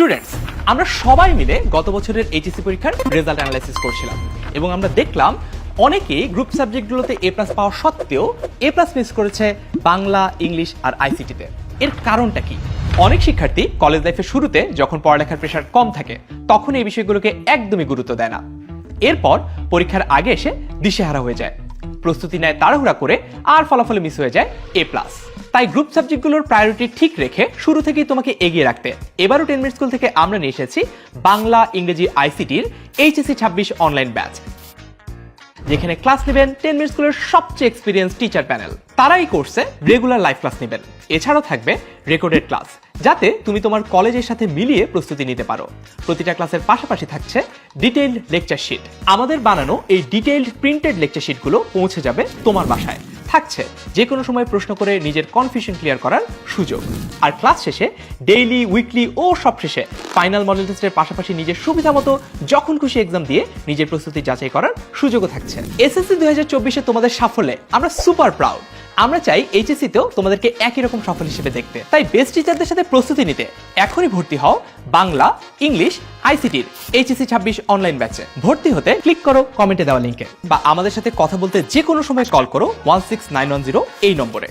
Students, আমরা সবাই মিলে গত বছরের এইচএসসি পরীক্ষার রেজাল্ট অ্যানালাইসিস করছিলাম এবং আমরা দেখলাম অনেকেই গ্রুপ সাবজেক্টগুলোতে এ প্লাস পাওয়া সত্ত্বেও এ প্লাস মিস করেছে বাংলা, ইংলিশ আর আইসিটিতে। এর কারণটা কি? অনেক শিক্ষার্থী কলেজ লাইফের শুরুতে যখন পড়ালেখার প্রেশার কম থাকে তখন এই বিষয়গুলোকে একদমই গুরুত্ব দেয় না। এরপর পরীক্ষার আগে এসে দিশেহারা হয়ে যায়, প্রস্তুতি নেয় তাড়াহুড়া করে, আর ফলাফলে মিস হয়ে যায় এ প্লাস। তাই গ্রুপ সাবজেক্টগুলোর প্রায়োরিটি ঠিক রেখে শুরু থেকেই তোমাকে এগিয়ে রাখতে এবারও 10 মিনিট স্কুল থেকে আমরা নিয়ে এসেছি বাংলা, ইংরেজি, আইসিটির এইচএসসি 26 অনলাইন ব্যাচ, যেখানে ক্লাস নেবেন 10 মিনিট স্কুলের সবচেয়ে এক্সপিরিয়েন্স টিচার প্যানেল। তারা এই কোর্সে রেগুলার লাইভ ক্লাস নেবেন, এছাড়াও থাকবে রেকর্ডেড ক্লাস, যাতে তুমি তোমার কলেজের সাথে মিলিয়ে প্রস্তুতি নিতে পারো। প্রতিটা ক্লাসের পাশাপাশি থাকছে ডিটেইলড লেকচার শিট। আমাদের বানানো এই ডিটেইলড প্রিন্টেড লেকচার শিটগুলো পৌঁছে যাবে তোমার বাসায়। থাকছে যে কোনো সময় প্রশ্ন করে নিজের কনফিউশন ক্লিয়ার করার সুযোগ। আর ক্লাস শেষে ডেইলি, উইকলি ও সব শেষে ফাইনাল মডেল টেস্টের পাশাপাশি নিজের সুবিধা মতো যখন খুশি এক্সাম দিয়ে নিজের প্রস্তুতি যাচাই করার সুযোগও থাকছে। এসএসসি 2024-এ তোমাদের সাফল্যে আমরা সুপার প্রাউড। আমরা চাই এইচএসসিতেও তোমাদেরকে একই রকম সফল হিসেবে দেখতে। তাই বেস্ট টিচারদের সাথে প্রস্তুতি নিতে এখনই ভর্তি হও বাংলা, ইংলিশ, আইসিটির এইচএসসি 26 অনলাইন ব্যাচে। ভর্তি হতে ক্লিক করো কমেন্টে দেওয়া লিঙ্কে, বা আমাদের সাথে কথা বলতে যে কোনো সময় কল করো 16910 এই নম্বরে।